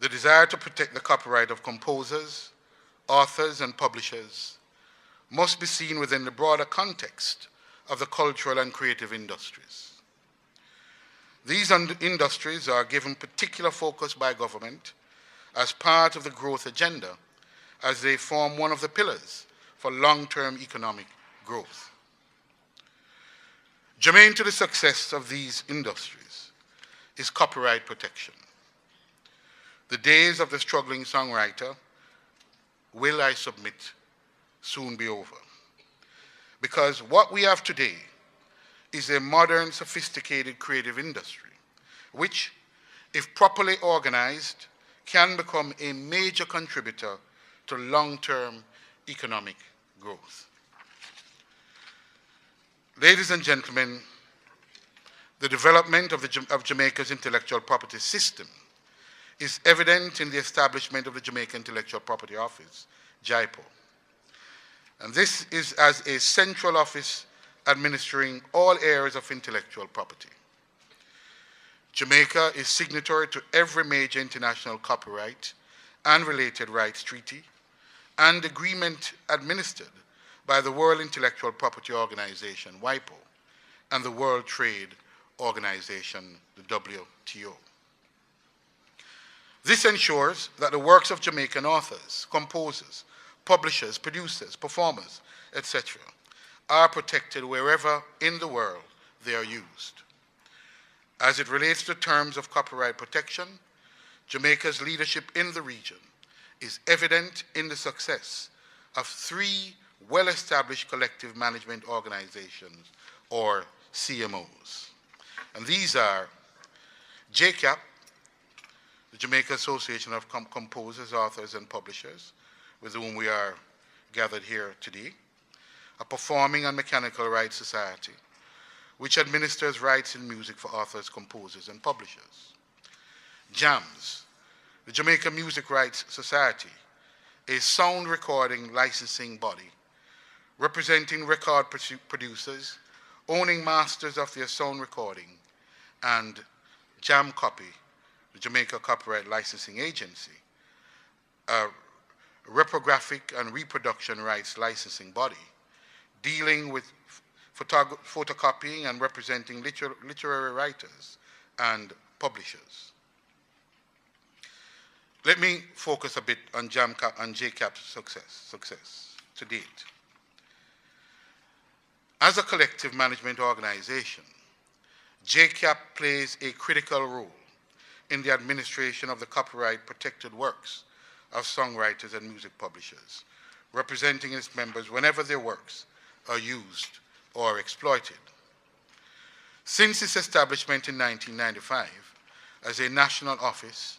The desire to protect the copyright of composers, authors, and publishers must be seen within the broader context of the cultural and creative industries. These industries are given particular focus by government as part of the growth agenda, as they form one of the pillars for long-term economic growth. Germane to the success of these industries is copyright protection. The days of the struggling songwriter will, I submit, soon be over. Because what we have today is a modern, sophisticated creative industry, which, if properly organized, can become a major contributor to long-term economic growth. Ladies and gentlemen, the development of Jamaica's intellectual property system is evident in the establishment of the Jamaica Intellectual Property Office, JIPO. And this is as a central office administering all areas of intellectual property. Jamaica is signatory to every major international copyright and related rights treaty and agreement administered by the World Intellectual Property Organization, WIPO, and the World Trade Organization, the WTO. This ensures that the works of Jamaican authors, composers, publishers, producers, performers, etc., are protected wherever in the world they are used. As it relates to terms of copyright protection, Jamaica's leadership in the region is evident in the success of 3 well-established collective management organizations, or CMOs. And these are JACAP, the Jamaica Association of Composers, Authors, and Publishers, with whom we are gathered here today, a performing and mechanical rights society, which administers rights in music for authors, composers, and publishers. JAMS, the Jamaica Music Rights Society, a sound recording licensing body representing record producers, owning masters of their sound recording, and JACAP, the Jamaica Copyright Licensing Agency, a reprographic and reproduction rights licensing body dealing with photocopying and representing literary writers and publishers. Let me focus a bit on JACAP's success to date. As a collective management organization, JACAP plays a critical role in the administration of the copyright-protected works of songwriters and music publishers, representing its members whenever their works are used or exploited. Since its establishment in 1995 as a national office,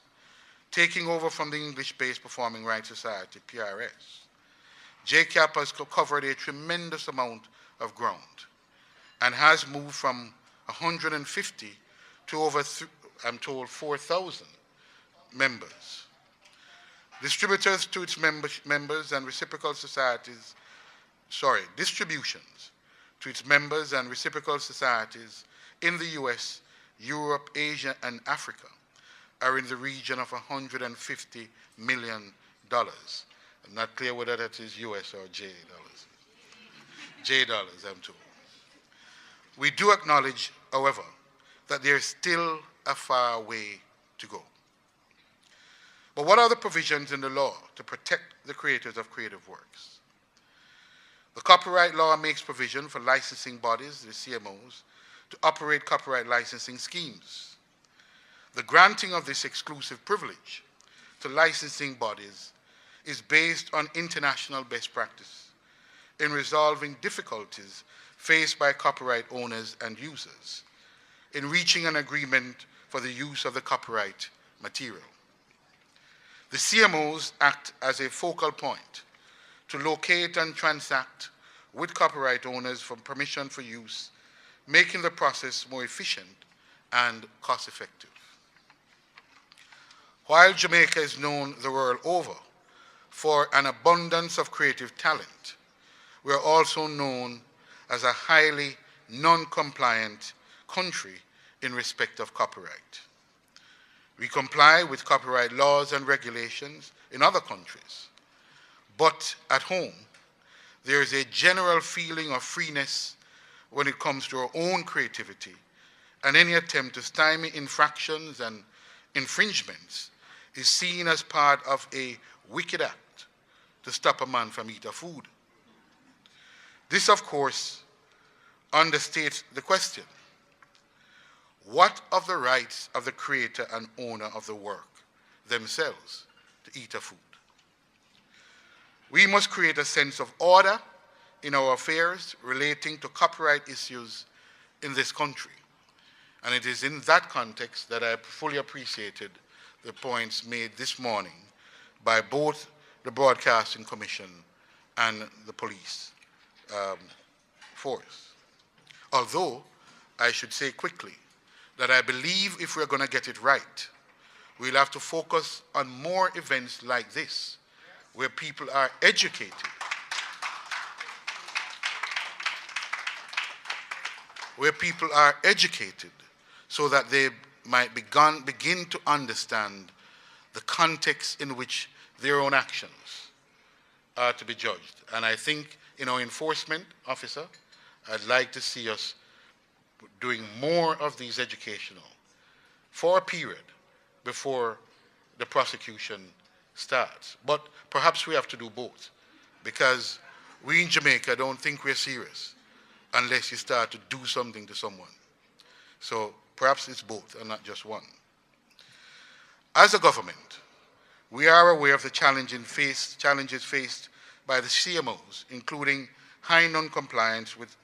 taking over from the English-based Performing Rights Society, PRS, JACAP has covered a tremendous amount of ground and has moved from 150 to over, I'm told, 4,000 members. Distributors to its members and reciprocal societies, distributions to its members and reciprocal societies in the US, Europe, Asia, and Africa are in the region of $150 million. I'm not clear whether that is US or J dollars. J dollars, I'm told. We do acknowledge, however, that there is still a far way to go. But what are the provisions in the law to protect the creators of creative works? The copyright law makes provision for licensing bodies, the CMOs, to operate copyright licensing schemes. The granting of this exclusive privilege to licensing bodies is based on international best practice in resolving difficulties faced by copyright owners and users in reaching an agreement for the use of the copyright material. The CMOs act as a focal point to locate and transact with copyright owners for permission for use, making the process more efficient and cost-effective. While Jamaica is known the world over for an abundance of creative talent, we are also known as a highly non-compliant country in respect of copyright. We comply with copyright laws and regulations in other countries. But at home, there is a general feeling of freeness when it comes to our own creativity, and any attempt to stymie infractions and infringements is seen as part of a wicked act to stop a man from eating food. This, of course, understates the question: what of the rights of the creator and owner of the work themselves to eat a food? We must create a sense of order in our affairs relating to copyright issues in this country. And it is in that context that I fully appreciated the points made this morning by both the Broadcasting Commission and the police force. Although, I should say quickly, that I believe if we're going to get it right, we'll have to focus on more events like this, where people are educated, so that they might begin to understand the context in which their own actions are to be judged. And I think, enforcement officer, I'd like to see us doing more of these educational for a period before the prosecution starts. But perhaps we have to do both, because we in Jamaica don't think we're serious unless you start to do something to someone. So perhaps it's both and not just one. As a government, we are aware of the challenges faced by the CMOs, including high non-compliance with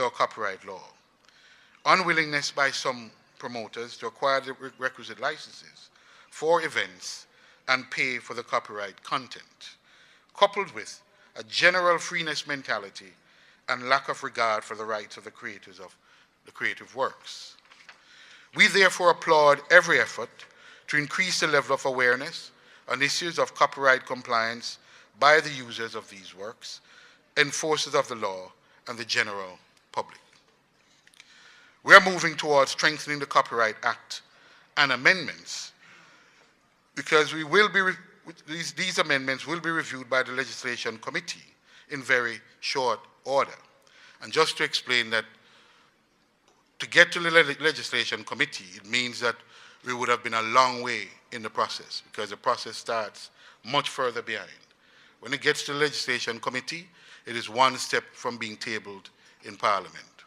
our copyright law, unwillingness by some promoters to acquire the requisite licenses for events and pay for the copyright content, coupled with a general freeness mentality and lack of regard for the rights of the creators of the creative works. We therefore applaud every effort to increase the level of awareness on issues of copyright compliance by the users of these works, enforcers of the law, and the general public. We are moving towards strengthening the Copyright Act and amendments, because these amendments will be reviewed by the Legislation Committee in very short order. And just to explain that, to get to the Legislation Committee, it means that we would have been a long way in the process, because the process starts much further behind. When it gets to the Legislation Committee, it is one step from being tabled in Parliament.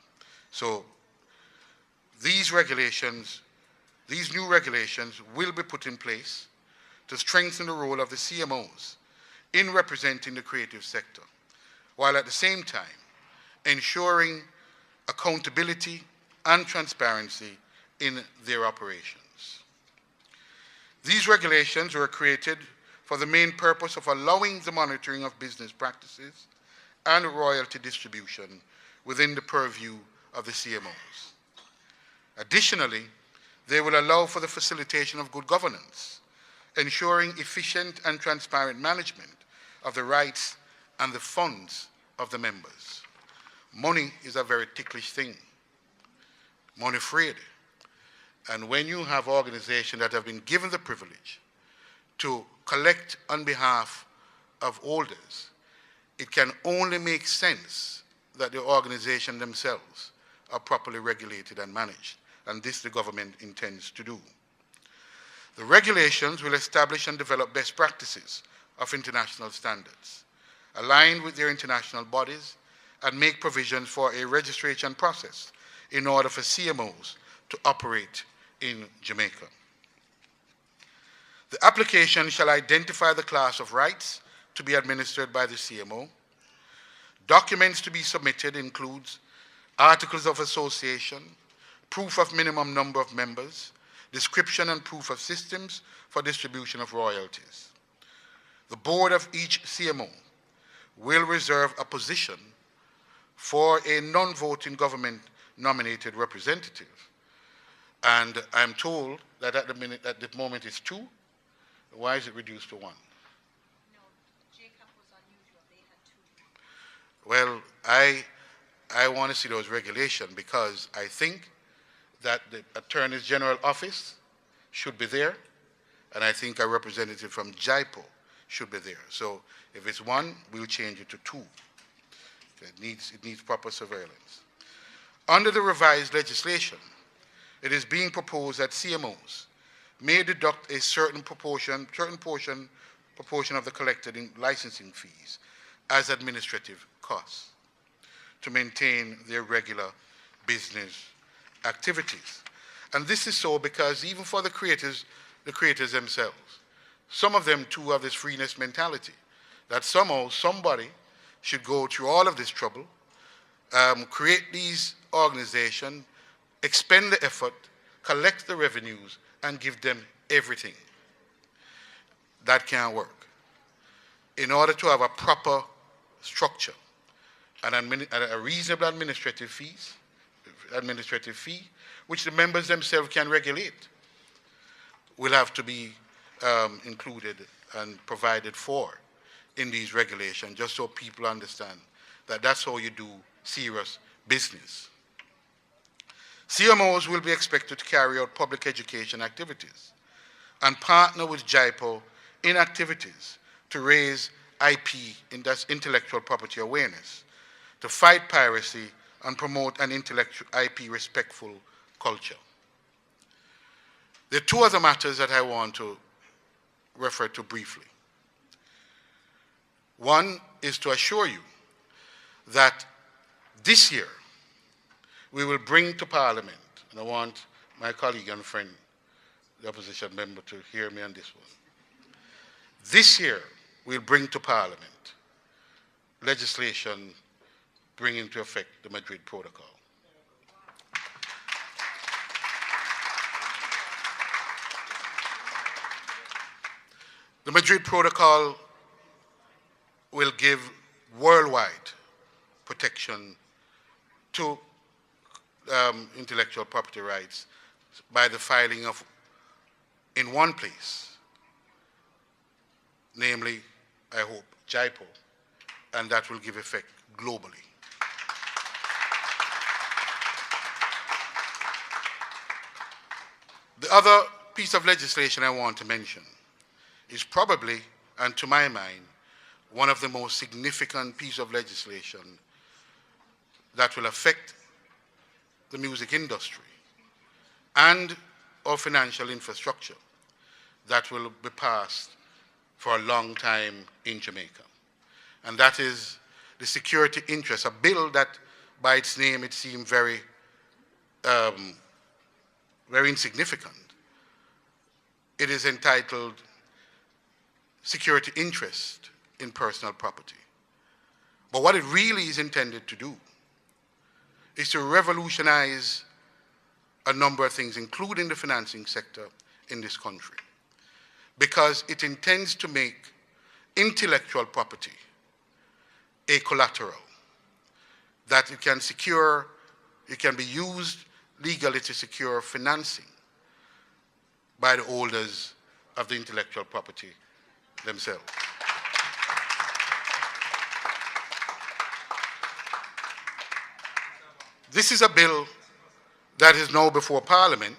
So these new regulations will be put in place to strengthen the role of the CMOs in representing the creative sector, while at the same time ensuring accountability and transparency in their operations. These regulations were created for the main purpose of allowing the monitoring of business practices and royalty distribution within the purview of the CMOs. Additionally, they will allow for the facilitation of good governance, ensuring efficient and transparent management of the rights and the funds of the members. Money is a very ticklish thing. Money afraid. And when you have organizations that have been given the privilege to collect on behalf of holders, it can only make sense that the organization themselves are properly regulated and managed. And this the government intends to do. The regulations will establish and develop best practices of international standards, aligned with their international bodies, and make provisions for a registration process in order for CMOs to operate in Jamaica. The application shall identify the class of rights to be administered by the CMO. Documents to be submitted includes articles of association, proof of minimum number of members, description and proof of systems for distribution of royalties. The board of each CMO will reserve a position for a non-voting government-nominated representative. And I'm told that at the moment it's 2. Why is it reduced to 1? No, JACAP was unusual. They had 2. Well, I want to see those regulations, because I think that the Attorney General office should be there, and I think a representative from JIPO should be there. So if it's one, we'll change it to two. It needs proper surveillance. Under the revised legislation, it is being proposed that CMOs may deduct a certain proportion of the collected in licensing fees as administrative costs to maintain their regular business activities. And this is so because even for the creators themselves, some of them too have this freeness mentality, that somehow somebody should go through all of this trouble, create these organizations, expend the effort, collect the revenues, and give them everything. That can't work. In order to have a proper structure and a reasonable administrative fee, which the members themselves can regulate, will have to be included and provided for in these regulations, just so people understand that that's how you do serious business. CMOs will be expected to carry out public education activities and partner with JIPO in activities to raise IP, that's intellectual property awareness, to fight piracy and promote an intellectual IP respectful culture. There are two other matters that I want to refer to briefly. One is to assure you that this year we will bring to Parliament, and I want my colleague and friend, the opposition member, to hear me on this one. This year we'll bring to Parliament legislation bringing into effect the Madrid Protocol. The Madrid Protocol will give worldwide protection to intellectual property rights by the filing of, in one place, namely, I hope, JIPO, and that will give effect globally. The other piece of legislation I want to mention is probably, and to my mind, one of the most significant pieces of legislation that will affect the music industry and our financial infrastructure that will be passed for a long time in Jamaica. And that is the security interest, a bill that by its name it seemed very, very insignificant. It is entitled Security Interest in Personal Property. But what it really is intended to do is to revolutionize a number of things, including the financing sector in this country, because it intends to make intellectual property a collateral that it can secure, it can be used legally to secure financing by the holders of the intellectual property themselves. This is a bill that is now before Parliament,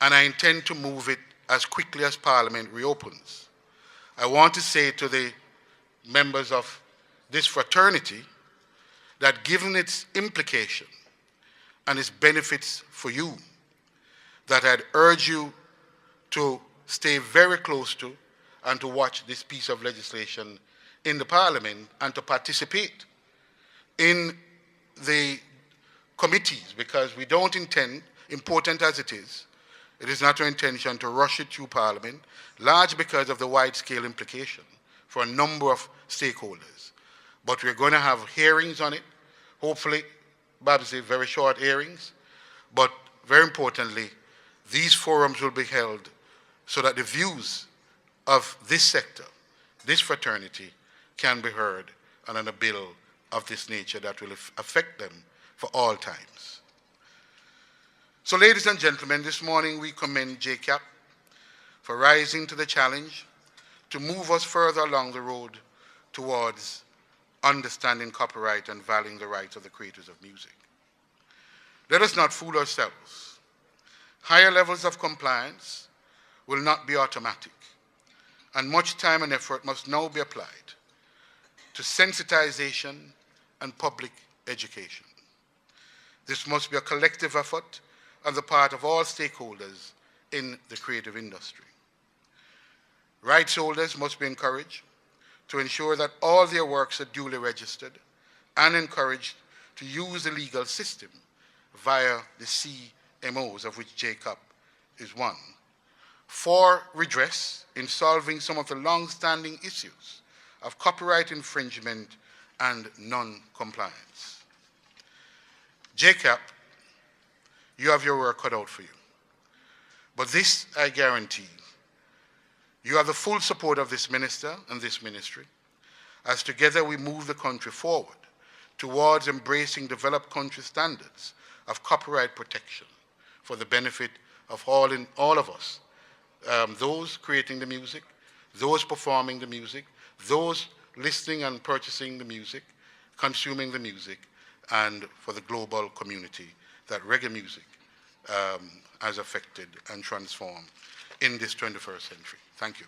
and I intend to move it as quickly as Parliament reopens. I want to say to the members of this fraternity that given its implication and its benefits for you, that I'd urge you to stay very close to and to watch this piece of legislation in the Parliament and to participate in the committees, because we don't intend, important as it is not our intention to rush it through Parliament, large because of the wide-scale implication for a number of stakeholders. But we're going to have hearings on it, hopefully, Babsy, very short hearings, but very importantly, these forums will be held so that the views of this sector, this fraternity, can be heard on a bill of this nature that will affect them for all times. So, ladies and gentlemen, this morning we commend JACAP for rising to the challenge to move us further along the road towards understanding copyright and valuing the rights of the creators of music. Let us not fool ourselves. Higher levels of compliance will not be automatic, and much time and effort must now be applied to sensitization and public education. This must be a collective effort on the part of all stakeholders in the creative industry. Rights holders must be encouraged to ensure that all their works are duly registered and encouraged to use the legal system via the CMOs, of which JACAP is one, for redress in solving some of the long-standing issues of copyright infringement and non-compliance. JACAP, you have your work cut out for you. But this, I guarantee, you have the full support of this minister and this ministry, as together we move the country forward towards embracing developed country standards of copyright protection for the benefit of all of us, those creating the music, those performing the music, those listening and purchasing the music, consuming the music, and for the global community that reggae music has affected and transformed in this 21st century. Thank you.